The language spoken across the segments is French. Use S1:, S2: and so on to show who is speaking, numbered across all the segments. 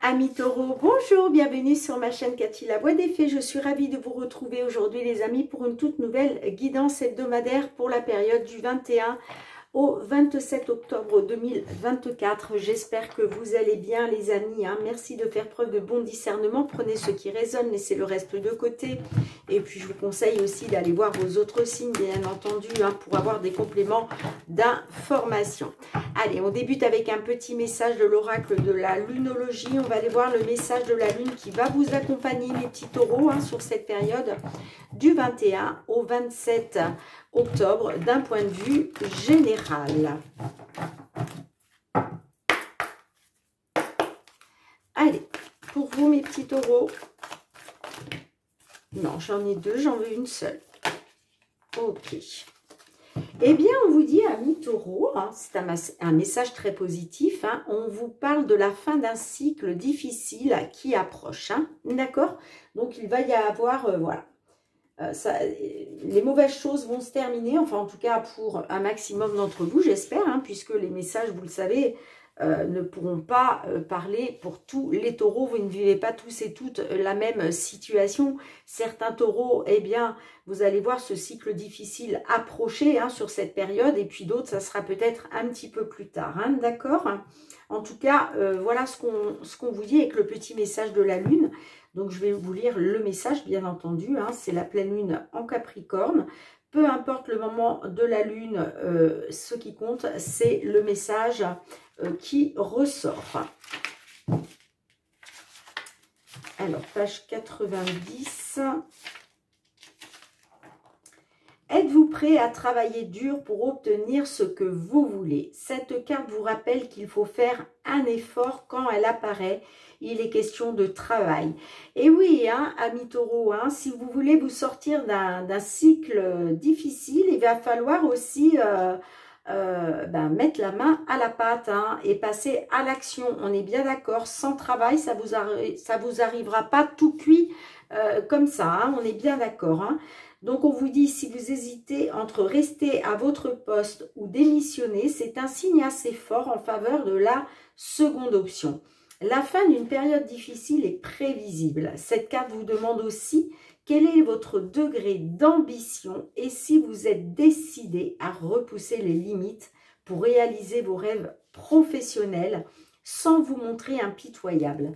S1: Amis taureaux, bonjour, bienvenue sur ma chaîne Cathy La Voix des Fées. Je suis ravie de vous retrouver aujourd'hui les amis pour une toute nouvelle guidance hebdomadaire pour la période du 21 au 27 octobre 2024. J'espère que vous allez bien les amis. Merci de faire preuve de bon discernement. Prenez ce qui résonne, laissez le reste de côté. Et puis je vous conseille aussi d'aller voir vos autres signes, bien entendu, pour avoir des compléments d'information. Allez, on débute avec un petit message de l'oracle de la lunologie. On va aller voir le message de la lune qui va vous accompagner, mes petits taureaux, sur cette période du 21 au 27 octobre d'un point de vue général. Allez, pour vous, mes petits taureaux. Non, j'en ai deux, j'en veux une seule. Ok. Eh bien, on vous dit, amis taureaux, c'est un message très positif, on vous parle de la fin d'un cycle difficile qui approche, d'accord? Donc, il va y avoir, voilà, les mauvaises choses vont se terminer, enfin, en tout cas, pour un maximum d'entre vous, j'espère, puisque les messages, vous le savez, ne pourront pas parler pour tous les taureaux. Vous ne vivez pas tous et toutes la même situation. Certains taureaux, eh bien, vous allez voir ce cycle difficile approcher sur cette période, et puis d'autres, ça sera peut-être un petit peu plus tard, d'accord? En tout cas, voilà ce qu'on vous dit avec le petit message de la lune. Donc, je vais vous lire le message, bien entendu. C'est la pleine lune en Capricorne. Peu importe le moment de la lune, ce qui compte, c'est le message qui ressort. Alors, page 90. Êtes-vous prêt à travailler dur pour obtenir ce que vous voulez? Cette carte vous rappelle qu'il faut faire un effort quand elle apparaît. Il est question de travail. Et oui, amis taureaux, si vous voulez vous sortir d'un cycle difficile, il va falloir aussi mettre la main à la pâte et passer à l'action. On est bien d'accord, sans travail, ça vous arrivera pas tout cuit comme ça, on est bien d'accord. Donc, on vous dit, si vous hésitez entre rester à votre poste ou démissionner, c'est un signe assez fort en faveur de la seconde option. La fin d'une période difficile est prévisible. Cette carte vous demande aussi quel est votre degré d'ambition et si vous êtes décidé à repousser les limites pour réaliser vos rêves professionnels sans vous montrer impitoyable.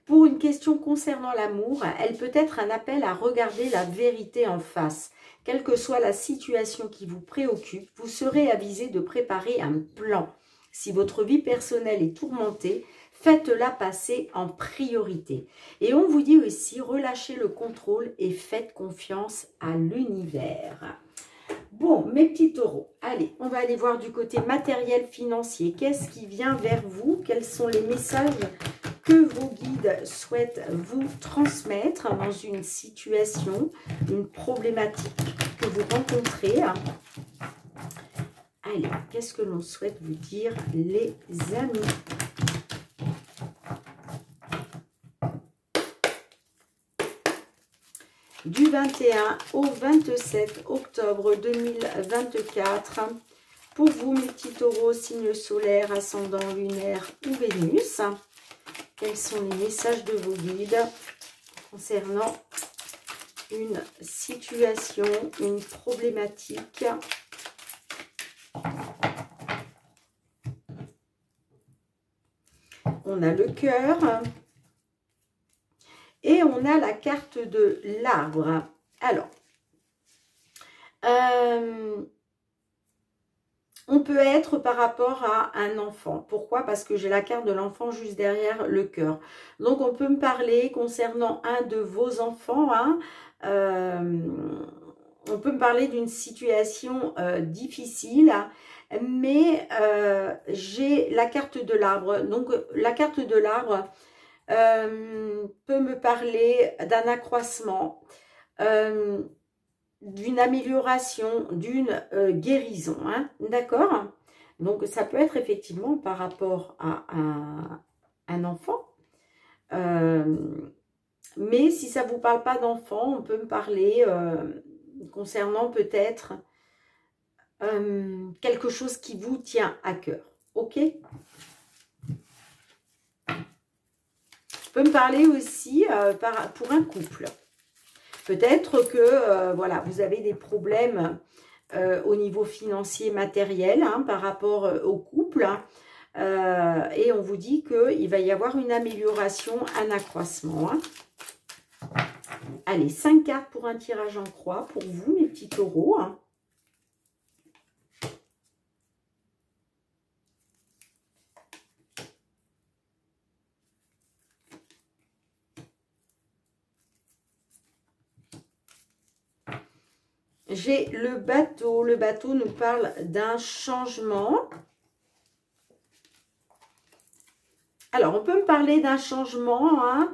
S1: Pour une question concernant l'amour, elle peut être un appel à regarder la vérité en face. Quelle que soit la situation qui vous préoccupe, vous serez avisé de préparer un plan. Si votre vie personnelle est tourmentée, faites-la passer en priorité. Et on vous dit aussi, relâchez le contrôle et faites confiance à l'univers. Bon, mes petits taureaux, allez, on va aller voir du côté matériel financier. Qu'est-ce qui vient vers vous? Quels sont les messages que vos guides souhaitent vous transmettre dans une situation, une problématique que vous rencontrez? Allez, qu'est-ce que l'on souhaite vous dire, les amis? Du 21 au 27 octobre 2024, pour vous, mes petits taureaux, signe solaire, ascendant, lunaire ou Vénus, quels sont les messages de vos guides concernant une situation, une problématique? On a le cœur. Et on a la carte de l'arbre. Alors, on peut être par rapport à un enfant. Pourquoi? Parce que j'ai la carte de l'enfant juste derrière le cœur. Donc, on peut me parler concernant un de vos enfants. On peut me parler d'une situation difficile. Mais j'ai la carte de l'arbre. Donc, la carte de l'arbre peut me parler d'un accroissement, d'une amélioration, d'une guérison, d'accord? Donc, ça peut être effectivement par rapport à un enfant. Mais si ça ne vous parle pas d'enfant, on peut me parler concernant peut-être quelque chose qui vous tient à cœur. Ok? peut me parler aussi pour un couple. Peut-être que voilà, vous avez des problèmes au niveau financier matériel hein, par rapport au couple. Hein, et on vous dit qu'il va y avoir une amélioration, un accroissement. Hein. Allez, 5 cartes pour un tirage en croix pour vous, mes petits taureaux. Hein. J'ai le bateau. Le bateau nous parle d'un changement. Alors, on peut me parler d'un changement hein,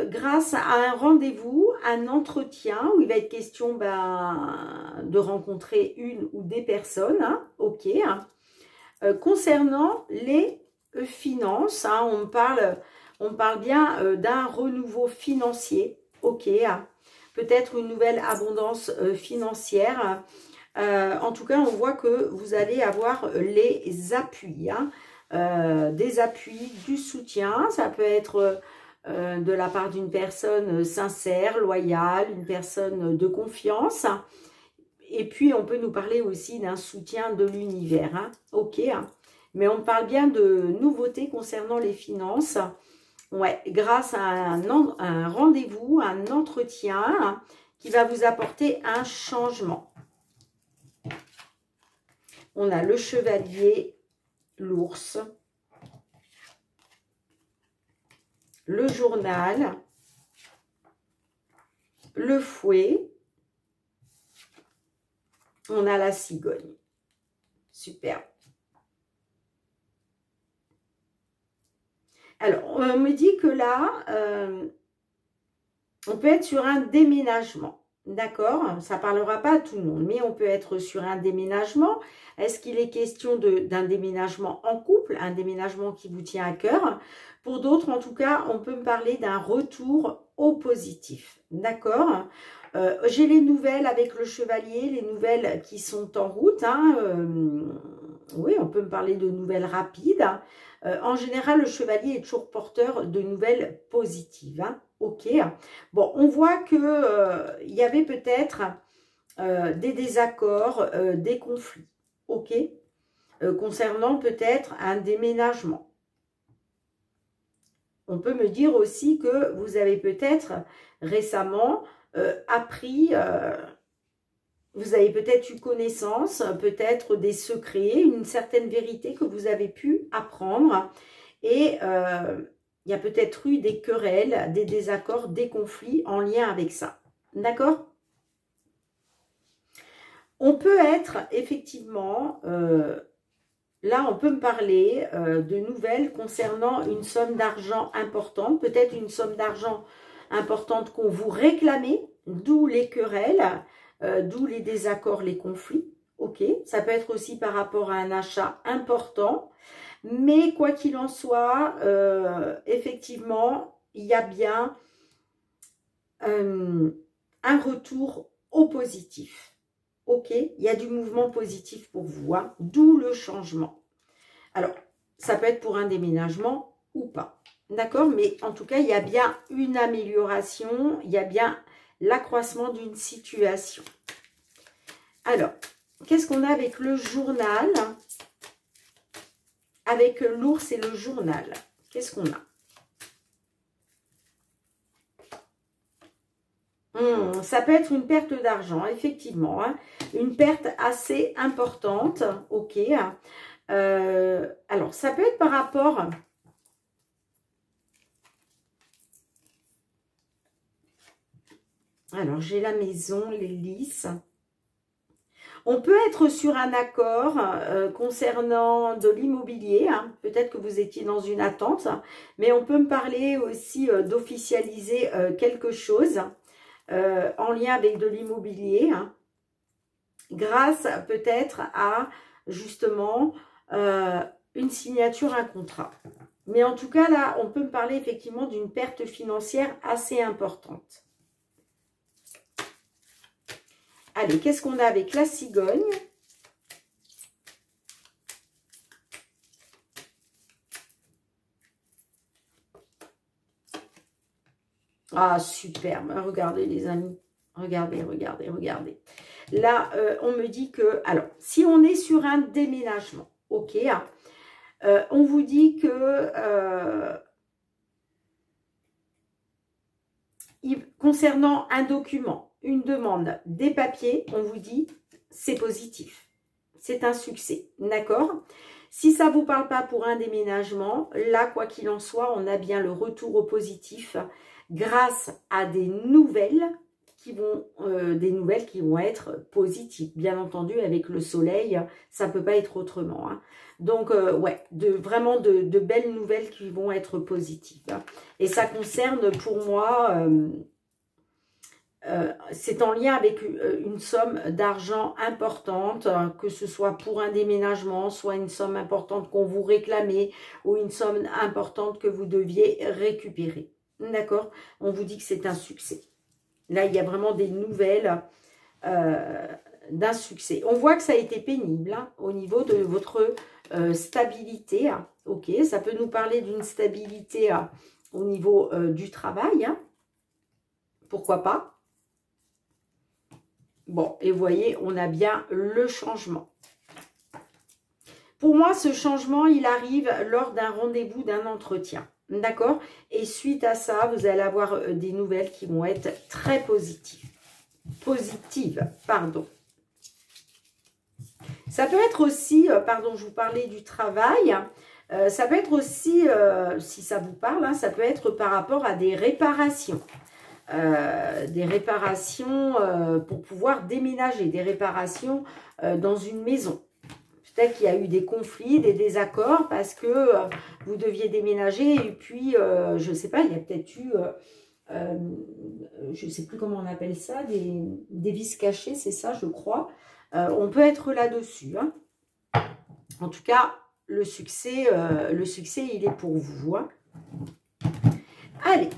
S1: grâce à un rendez-vous, un entretien où il va être question de rencontrer une ou des personnes. Hein, ok. Hein. Concernant les finances, hein, on parle bien d'un renouveau financier. Ok. Hein. Peut-être une nouvelle abondance financière. En tout cas, on voit que vous allez avoir les appuis. Hein, des appuis, du soutien. Ça peut être de la part d'une personne sincère, loyale, une personne de confiance. Et puis, on peut nous parler aussi d'un soutien de l'univers. Hein, ok. Hein, mais on parle bien de nouveautés concernant les finances. Ouais, grâce à un rendez-vous, un entretien hein, qui va vous apporter un changement. On a le chevalier, l'ours, le journal, le fouet, on a la cigogne. Super. Alors, on me dit que là, on peut être sur un déménagement. D'accord? Ça ne parlera pas à tout le monde, mais on peut être sur un déménagement. Est-ce qu'il est question d'un déménagement en couple, un déménagement qui vous tient à cœur? Pour d'autres, en tout cas, on peut me parler d'un retour au positif. D'accord? J'ai les nouvelles avec le chevalier, les nouvelles qui sont en route. Hein, oui, on peut me parler de nouvelles rapides. En général, le chevalier est toujours porteur de nouvelles positives. Hein. Ok. Bon, on voit que il y avait peut-être des désaccords, des conflits. Ok. Concernant peut-être un déménagement. On peut me dire aussi que vous avez peut-être récemment appris, vous avez peut-être eu connaissance, peut-être des secrets, une certaine vérité que vous avez pu apprendre. Et il y a peut-être eu des querelles, des désaccords, des conflits en lien avec ça. D'accord? On peut être effectivement, là on peut me parler de nouvelles concernant une somme d'argent importante, peut-être une somme d'argent importante qu'on vous réclamait, d'où les querelles, d'où les désaccords, les conflits. Ok, ça peut être aussi par rapport à un achat important. Mais quoi qu'il en soit, effectivement, il y a bien un retour au positif. Ok, il y a du mouvement positif pour vous, hein, d'où le changement. Alors, ça peut être pour un déménagement ou pas. D'accord? Mais en tout cas, il y a bien une amélioration, il y a bien l'accroissement d'une situation. Alors, qu'est-ce qu'on a avec le journal ? Avec l'ours et le journal, qu'est-ce qu'on a? Ça peut être une perte d'argent, effectivement. Hein, une perte assez importante. Ok. Alors, ça peut être par rapport... Alors, j'ai la maison, l'hélice. On peut être sur un accord concernant de l'immobilier. Hein. Peut-être que vous étiez dans une attente. Mais on peut me parler aussi d'officialiser quelque chose en lien avec de l'immobilier. Hein, grâce peut-être à justement une signature, un contrat. Mais en tout cas, là, on peut me parler effectivement d'une perte financière assez importante. Allez, qu'est-ce qu'on a avec la cigogne? Ah, superbe. Regardez, les amis. Regardez, regardez, regardez. Là, on me dit que... Alors, si on est sur un déménagement, ok, hein, on vous dit que... concernant un document, une demande, des papiers, on vous dit c'est positif. C'est un succès, d'accord? Si ça ne vous parle pas pour un déménagement, là, quoi qu'il en soit, on a bien le retour au positif grâce à des nouvelles qui vont être positives. Bien entendu, avec le soleil, ça ne peut pas être autrement, hein. Donc, ouais, vraiment de belles nouvelles qui vont être positives, hein. Et ça concerne pour moi... c'est en lien avec une somme d'argent importante, que ce soit pour un déménagement, soit une somme importante qu'on vous réclamait, ou une somme importante que vous deviez récupérer. D'accord? On vous dit que c'est un succès. Là, il y a vraiment des nouvelles d'un succès. On voit que ça a été pénible, hein, au niveau de votre stabilité. Hein. Ok, ça peut nous parler d'une stabilité au niveau du travail. Hein. Pourquoi pas? Bon, et vous voyez, on a bien le changement. Pour moi, ce changement, il arrive lors d'un rendez-vous, d'un entretien. D'accord? Et suite à ça, vous allez avoir des nouvelles qui vont être très positives. Positives, pardon. Ça peut être aussi, pardon, je vous parlais du travail. Ça peut être aussi, si ça vous parle, hein, ça peut être par rapport à des réparations. Pour pouvoir déménager, des réparations dans une maison. Peut-être qu'il y a eu des conflits, des désaccords parce que vous deviez déménager et puis, je ne sais pas, il y a peut-être eu, je ne sais plus comment on appelle ça, des vis cachées, c'est ça, je crois. On peut être là-dessus. Hein. En tout cas, le succès, il est pour vous. Hein. Allez,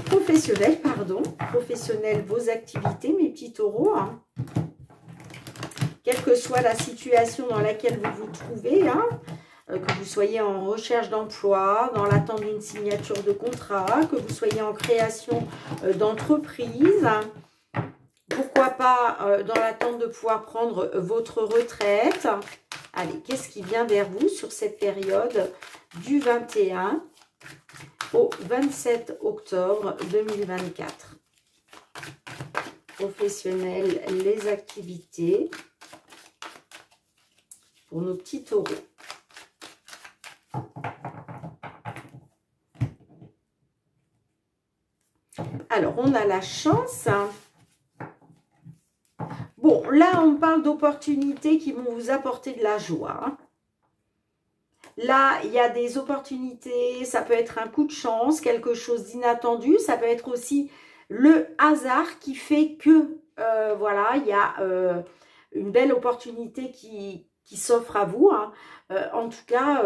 S1: professionnel, pardon. Professionnel, vos activités, mes petits taureaux. Hein. Quelle que soit la situation dans laquelle vous vous trouvez, hein, que vous soyez en recherche d'emploi, dans l'attente d'une signature de contrat, que vous soyez en création d'entreprise, pourquoi pas dans l'attente de pouvoir prendre votre retraite. Allez, qu'est-ce qui vient vers vous sur cette période du 21 au 27 octobre 2024. Professionnel, les activités pour nos petits taureaux. Alors, on a la chance. Bon, là, on parle d'opportunités qui vont vous apporter de la joie. Là, il y a des opportunités, ça peut être un coup de chance, quelque chose d'inattendu. Ça peut être aussi le hasard qui fait que, voilà, il y a une belle opportunité qui s'offre à vous. Hein. En tout cas,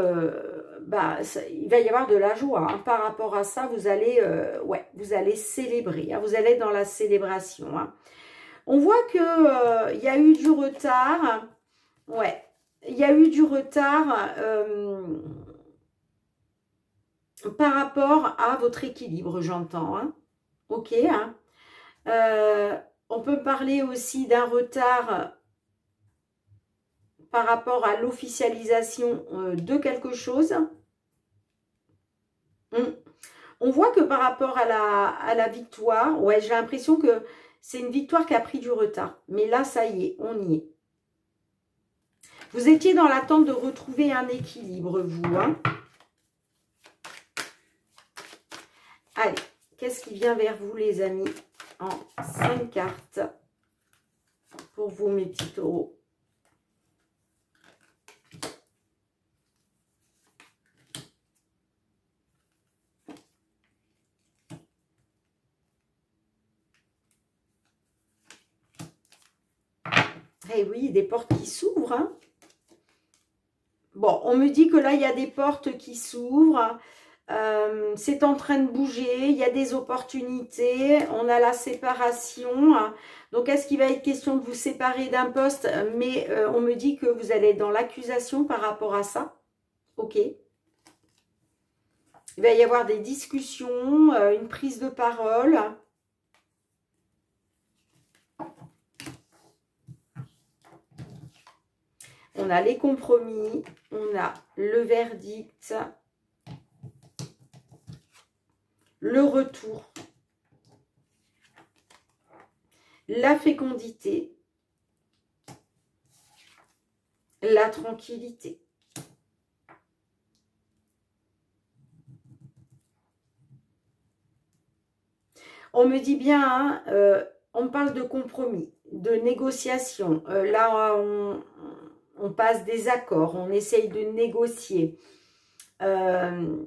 S1: il va y avoir de la joie. Hein. Par rapport à ça, vous allez, vous allez célébrer. Hein. Vous allez être dans la célébration. Hein. On voit que il y a eu du retard. Ouais. Il y a eu du retard par rapport à votre équilibre, j'entends. Hein. Ok. Hein. On peut parler aussi d'un retard par rapport à l'officialisation de quelque chose. On voit que par rapport à la victoire, ouais, j'ai l'impression que c'est une victoire qui a pris du retard. Mais là, ça y est, on y est. Vous étiez dans l'attente de retrouver un équilibre, vous. Hein. Allez, qu'est-ce qui vient vers vous, les amis, en 5 cartes pour vous, mes petits taureaux? Eh oui, des portes qui s'ouvrent. Hein. Bon, on me dit que là, il y a des portes qui s'ouvrent. C'est en train de bouger. Il y a des opportunités. On a la séparation. Donc, est-ce qu'il va être question de vous séparer d'un poste? Mais on me dit que vous allez être dans l'accusation par rapport à ça. Ok. Il va y avoir des discussions, une prise de parole. On a les compromis, on a le verdict, le retour, la fécondité, la tranquillité. On me dit bien, hein, on parle de compromis, de négociation. Là, on passe des accords, on essaye de négocier. Est-ce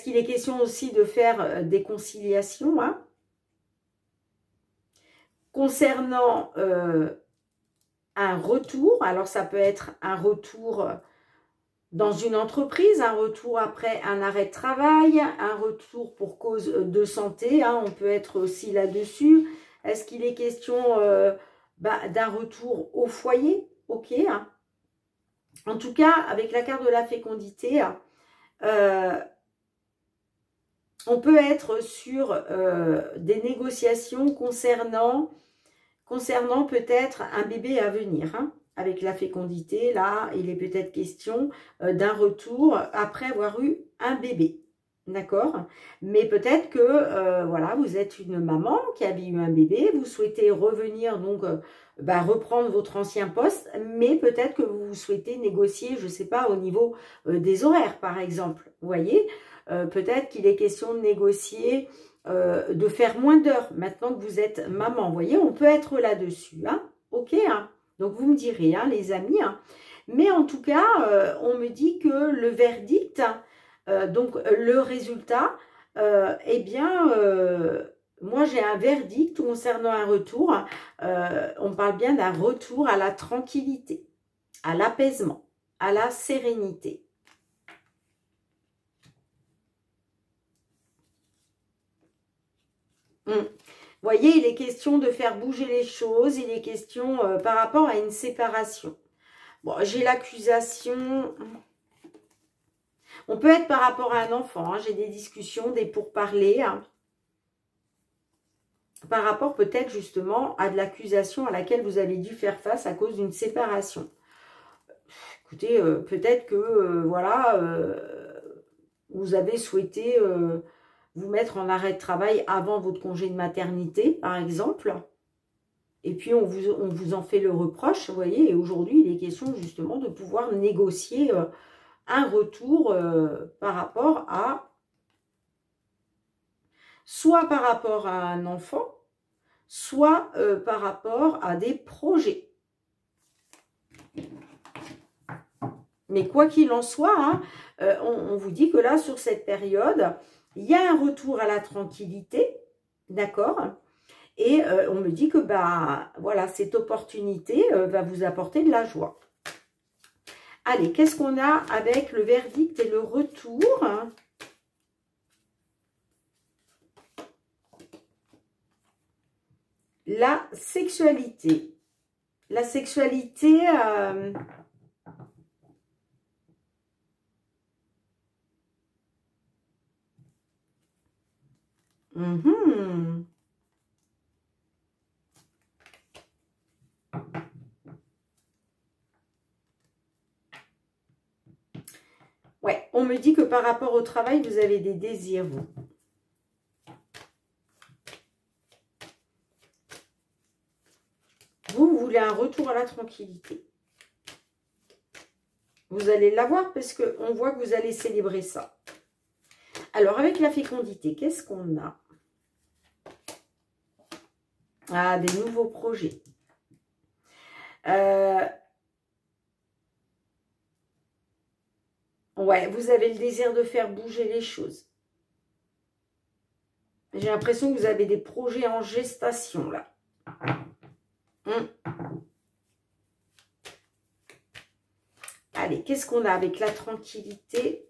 S1: qu'il est question aussi de faire des conciliations, hein? Concernant un retour, alors ça peut être un retour dans une entreprise, un retour après un arrêt de travail, un retour pour cause de santé, hein, on peut être aussi là-dessus. Est-ce qu'il est question d'un retour au foyer? Ok. Hein. En tout cas, avec la carte de la fécondité, on peut être sur des négociations concernant peut-être un bébé à venir, hein. Avec la fécondité, là, il est peut-être question d'un retour après avoir eu un bébé. D'accord? Mais peut-être que, voilà, vous êtes une maman qui avait eu un bébé, vous souhaitez revenir, donc, reprendre votre ancien poste, mais peut-être que vous souhaitez négocier, je ne sais pas, au niveau des horaires, par exemple. Vous voyez? Peut-être qu'il est question de négocier, de faire moins d'heures, maintenant que vous êtes maman. Vous voyez, on peut être là-dessus, hein? Ok, hein? Donc, vous me direz, hein, les amis. Hein. Mais en tout cas, on me dit que le verdict, donc le résultat, eh bien, moi j'ai un verdict concernant un retour. On parle bien d'un retour à la tranquillité, à l'apaisement, à la sérénité. Vous voyez, il est question de faire bouger les choses, il est question par rapport à une séparation. Bon, j'ai l'accusation. On peut être par rapport à un enfant, hein, j'ai des discussions, des pourparlers. Hein, par rapport peut-être justement à de l'accusation à laquelle vous avez dû faire face à cause d'une séparation. Écoutez, peut-être que, voilà, vous avez souhaité vous mettre en arrêt de travail avant votre congé de maternité, par exemple. Et puis, on vous en fait le reproche, vous voyez. Et aujourd'hui, il est question justement de pouvoir négocier un retour par rapport à... Soit par rapport à un enfant, soit par rapport à des projets. Mais quoi qu'il en soit, hein, on vous dit que là, sur cette période, il y a un retour à la tranquillité, d'accord? Et on me dit que voilà, cette opportunité va vous apporter de la joie. Allez, qu'est-ce qu'on a avec le verdict et le retour? La sexualité. La sexualité... Ouais, on me dit que par rapport au travail, vous avez des désirs, vous. Vous voulez un retour à la tranquillité. Vous allez l'avoir parce qu'on voit que vous allez célébrer ça. Alors, avec la fécondité, qu'est-ce qu'on a? Ah, des nouveaux projets. Ouais, vous avez le désir de faire bouger les choses. J'ai l'impression que vous avez des projets en gestation, là. Allez, qu'est-ce qu'on a avec la tranquillité?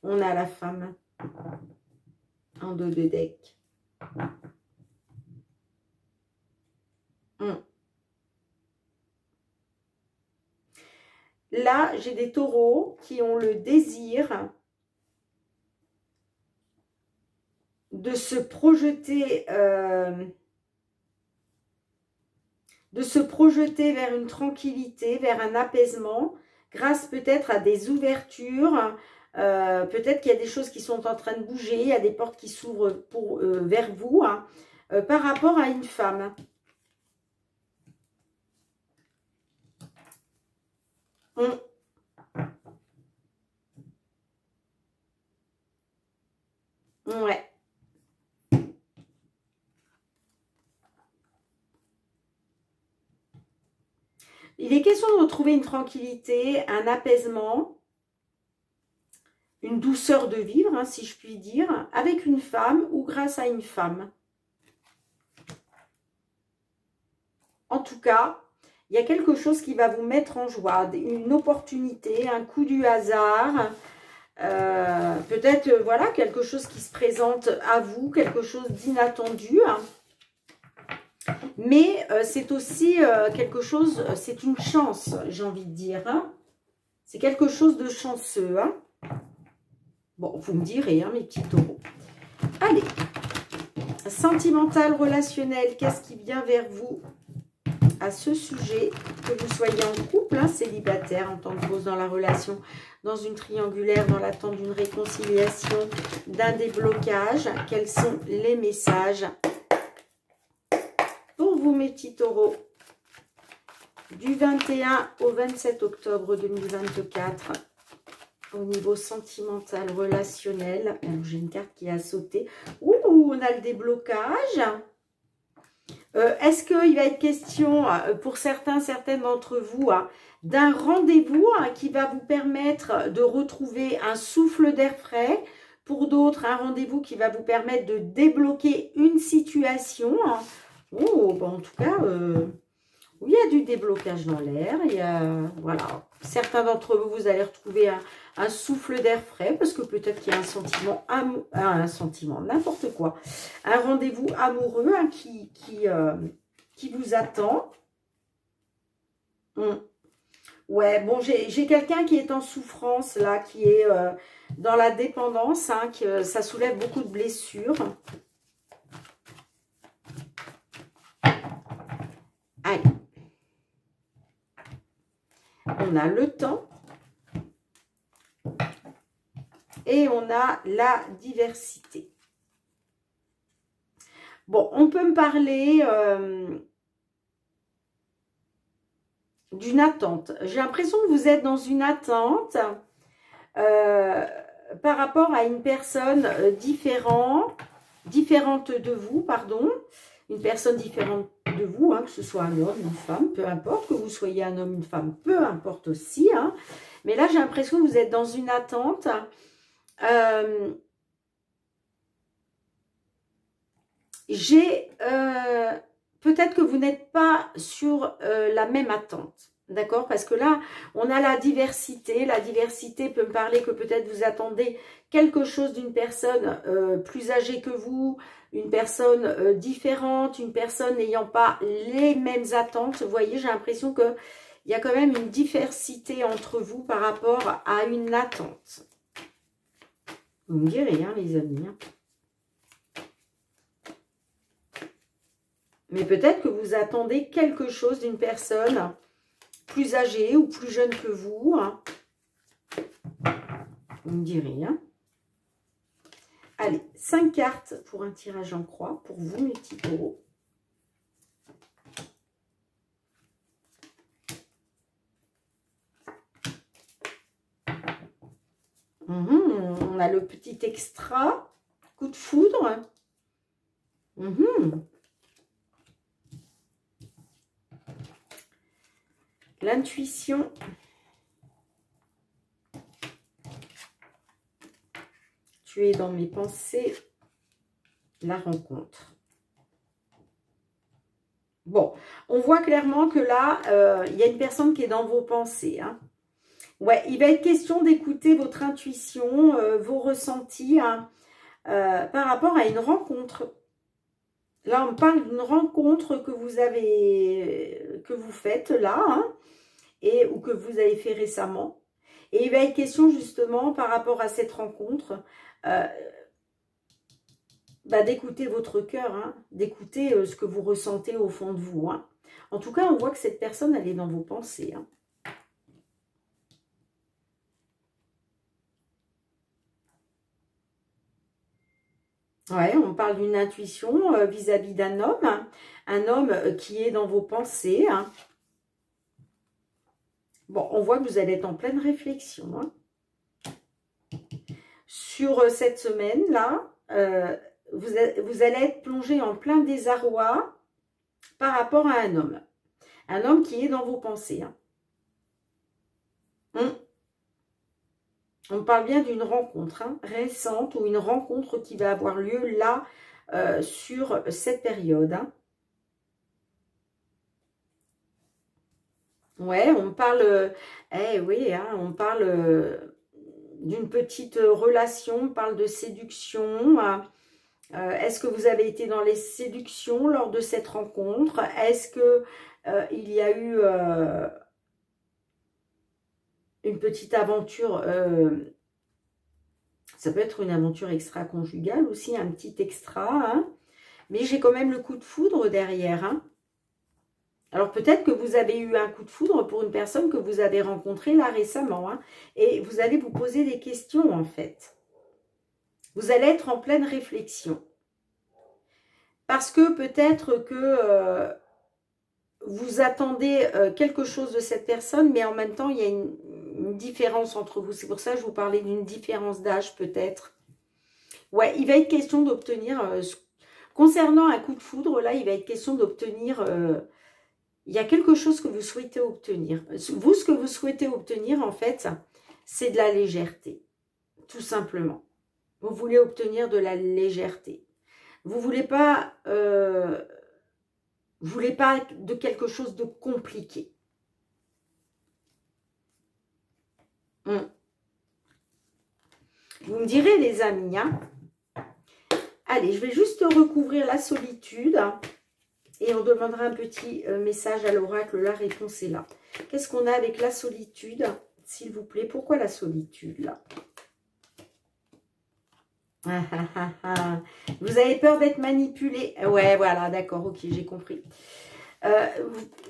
S1: On a la femme en dos de deck. là, j'ai des taureaux qui ont le désir de se projeter vers une tranquillité, vers un apaisement, grâce peut-être à des ouvertures. Peut-être qu'il y a des choses qui sont en train de bouger, il y a des portes qui s'ouvrent vers vous, hein, par rapport à une femme. Ouais. Il est question de retrouver une tranquillité, un apaisement, une douceur de vivre, hein, si je puis dire, avec une femme ou grâce à une femme. En tout cas, il y a quelque chose qui va vous mettre en joie, une opportunité, un coup du hasard, peut-être voilà, quelque chose qui se présente à vous, quelque chose d'inattendu. Hein. Mais c'est aussi quelque chose, c'est une chance, j'ai envie de dire. Hein. C'est quelque chose de chanceux. Hein. Bon, vous me direz, hein, mes petits taureaux. Allez, sentimental, relationnel, qu'est-ce qui vient vers vous à ce sujet, que vous soyez en couple, hein, célibataire, en tant que pause dans la relation, dans une triangulaire, dans l'attente d'une réconciliation, d'un déblocage. Quels sont les messages pour vous, mes petits taureaux, du 21 au 27 octobre 2024, au niveau sentimental, relationnel? J'ai une carte qui a sauté. Ouh, on a le déblocage. Est-ce qu'il va être question, pour certaines d'entre vous, hein, d'un rendez-vous qui va vous permettre de retrouver un souffle d'air frais? Pour d'autres, un rendez-vous qui va vous permettre de débloquer une situation. Hein. Oh, bon, en tout cas, il y a du déblocage dans l'air. Voilà. Certains d'entre vous, vous allez retrouver un souffle d'air frais parce que peut-être qu'il y a un sentiment, n'importe quoi. Un rendez-vous amoureux hein, qui vous attend. Ouais, bon, j'ai quelqu'un qui est en souffrance, là, qui est dans la dépendance, hein, que ça soulève beaucoup de blessures. Allez. On a le temps. Et on a la diversité. Bon, on peut me parler d'une attente. J'ai l'impression que vous êtes dans une attente par rapport à une personne différente de vous, pardon. Une personne différente de vous, hein, que ce soit un homme, une femme, peu importe, que vous soyez un homme, une femme, peu importe aussi. Hein. Mais là, j'ai l'impression que vous êtes dans une attente. Peut-être que vous n'êtes pas sur la même attente, d'accord? Parce que là, on a la diversité. La diversité peut me parler que peut-être vous attendez quelque chose d'une personne plus âgée que vous, une personne différente, une personne n'ayant pas les mêmes attentes. Vous voyez, j'ai l'impression qu'il y a quand même une diversité entre vous par rapport à une attente. Vous me direz, hein, les amis. Hein. Mais peut-être que vous attendez quelque chose d'une personne plus âgée ou plus jeune que vous. Hein. Vous me direz. Hein. Allez, 5 cartes pour un tirage en croix, pour vous, mes petits taureaux. On a le petit extra, coup de foudre. L'intuition. Tu es dans mes pensées. La rencontre. Bon, on voit clairement que là, il y a une personne qui est dans vos pensées. Hein. Ouais, il va être question d'écouter votre intuition, vos ressentis hein, par rapport à une rencontre. Là, on parle d'une rencontre que vous faites là. Hein, ou que vous avez fait récemment. Et il va être question justement par rapport à cette rencontre d'écouter votre cœur, hein, d'écouter ce que vous ressentez au fond de vous. Hein. En tout cas, on voit que cette personne, elle est dans vos pensées. Hein. Ouais, on parle d'une intuition vis-à-vis d'un homme, hein, un homme qui est dans vos pensées. Hein. Bon, on voit que vous allez être en pleine réflexion. Hein. Sur cette semaine-là, vous allez être plongé en plein désarroi par rapport à un homme. Un homme qui est dans vos pensées. Hein. On parle bien d'une rencontre récente ou une rencontre qui va avoir lieu là sur cette période. Hein. Ouais, on parle, oui, hein, on parle d'une petite relation, on parle de séduction. Est-ce que vous avez été dans les séductions lors de cette rencontre? Est-ce que il y a eu une petite aventure, ça peut être une aventure extra-conjugale aussi, un petit extra, hein, mais j'ai quand même le coup de foudre derrière. Hein. Alors peut-être que vous avez eu un coup de foudre pour une personne que vous avez rencontrée là récemment, hein, et vous allez vous poser des questions en fait. Vous allez être en pleine réflexion. Parce que peut-être que vous attendez quelque chose de cette personne, mais en même temps, il y a une différence entre vous. C'est pour ça que je vous parlais d'une différence d'âge, peut-être. Ouais, il va être question d'obtenir... concernant un coup de foudre, là, il va être question d'obtenir... il y a quelque chose que vous souhaitez obtenir. Vous, ce que vous souhaitez obtenir, en fait, c'est de la légèreté. Tout simplement. Vous voulez obtenir de la légèreté. Vous ne voulez pas... vous voulez pas de quelque chose de compliqué. Vous me direz, les amis. Hein. Allez, je vais juste recouvrir la solitude. Et on demandera un petit message à l'oracle. La réponse est là. Qu'est-ce qu'on a avec la solitude, s'il vous plaît? Pourquoi la solitude, là? Vous avez peur d'être manipulé? Ouais, voilà, d'accord, ok, j'ai compris.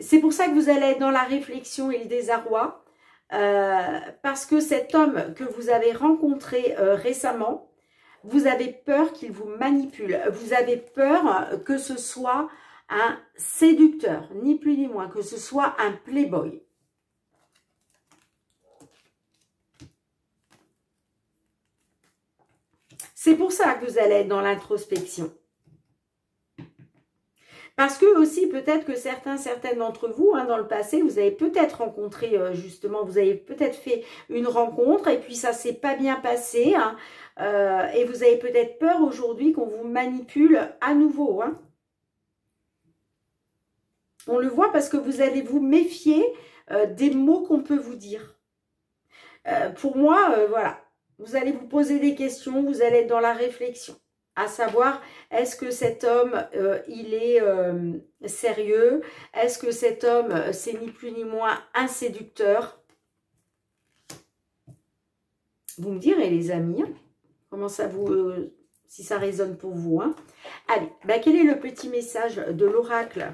S1: C'est pour ça que vous allez être dans la réflexion et le désarroi. Parce que cet homme que vous avez rencontré récemment, vous avez peur qu'il vous manipule. Vous avez peur que ce soit un séducteur, ni plus ni moins, que ce soit un playboy. C'est pour ça que vous allez être dans l'introspection. Parce que aussi, peut-être que certaines d'entre vous, hein, dans le passé, vous avez peut-être rencontré, justement, vous avez peut-être fait une rencontre et puis ça ne s'est pas bien passé. Hein, et vous avez peut-être peur aujourd'hui qu'on vous manipule à nouveau. Hein. On le voit parce que vous allez vous méfier des mots qu'on peut vous dire. Pour moi, voilà. Vous allez vous poser des questions, vous allez être dans la réflexion. À savoir, est-ce que cet homme, il est sérieux? Est-ce que cet homme, c'est ni plus ni moins un séducteur? Vous me direz, les amis, comment ça vous... si ça résonne pour vous. Hein. Allez, quel est le petit message de l'oracle?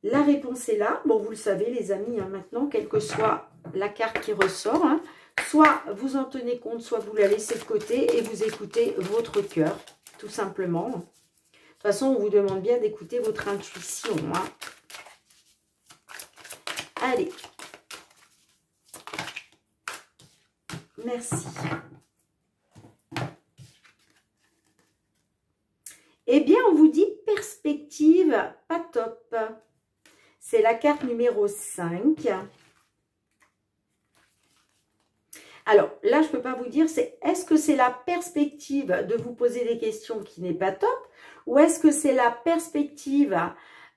S1: La réponse est là. Bon, vous le savez, les amis, hein, maintenant, quelle que soit la carte qui ressort, hein, soit vous en tenez compte, soit vous la laissez de côté et vous écoutez votre cœur, tout simplement. De toute façon, on vous demande bien d'écouter votre intuition. Hein. Allez. Merci. Eh bien, on vous dit perspective pas top. C'est la carte numéro 5. Alors, là, je ne peux pas vous dire, est-ce que c'est la perspective de vous poser des questions qui n'est pas top ou est-ce que c'est la perspective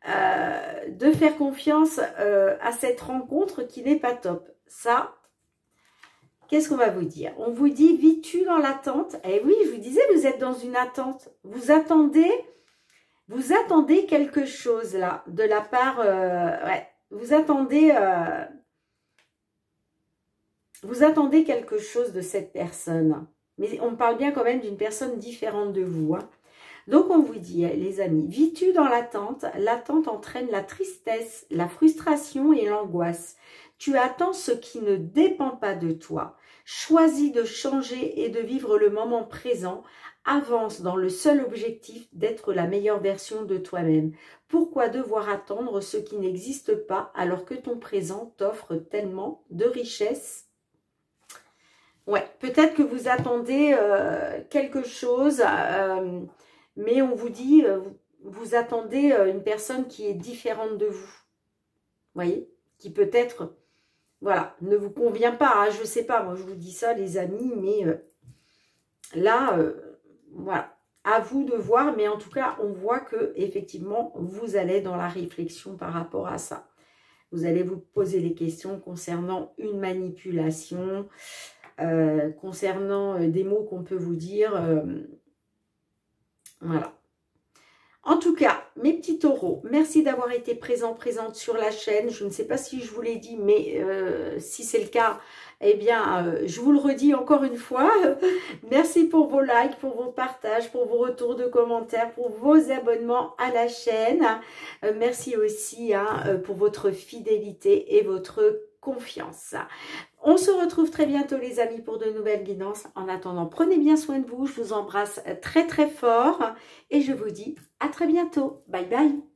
S1: de faire confiance à cette rencontre qui n'est pas top? Ça, qu'est-ce qu'on va vous dire? On vous dit, vis-tu dans l'attente? Eh oui, je vous disais, vous êtes dans une attente. Vous attendez quelque chose là, de la part... ouais, vous attendez... Vous attendez quelque chose de cette personne. Mais on parle bien quand même d'une personne différente de vous. Hein. Donc, on vous dit, les amis, vis-tu dans l'attente? L'attente entraîne la tristesse, la frustration et l'angoisse. Tu attends ce qui ne dépend pas de toi. Choisis de changer et de vivre le moment présent. Avance dans le seul objectif d'être la meilleure version de toi-même. Pourquoi devoir attendre ce qui n'existe pas alors que ton présent t'offre tellement de richesses? Ouais, peut-être que vous attendez quelque chose, mais on vous dit, vous attendez une personne qui est différente de vous. Vous voyez? Qui peut-être, voilà, ne vous convient pas. Hein, je ne sais pas, moi je vous dis ça les amis, mais là, voilà. À vous de voir, mais en tout cas, on voit que effectivement, vous allez dans la réflexion par rapport à ça. Vous allez vous poser des questions concernant une manipulation, concernant des mots qu'on peut vous dire. Voilà. En tout cas, mes petits taureaux, merci d'avoir été présente sur la chaîne. Je ne sais pas si je vous l'ai dit, mais si c'est le cas, eh bien, je vous le redis encore une fois. Merci pour vos likes, pour vos partages, pour vos retours de commentaires, pour vos abonnements à la chaîne. Merci aussi hein, pour votre fidélité et votre confiance. On se retrouve très bientôt les amis pour de nouvelles guidances. En attendant, prenez bien soin de vous. Je vous embrasse très très fort et je vous dis à très bientôt. Bye bye.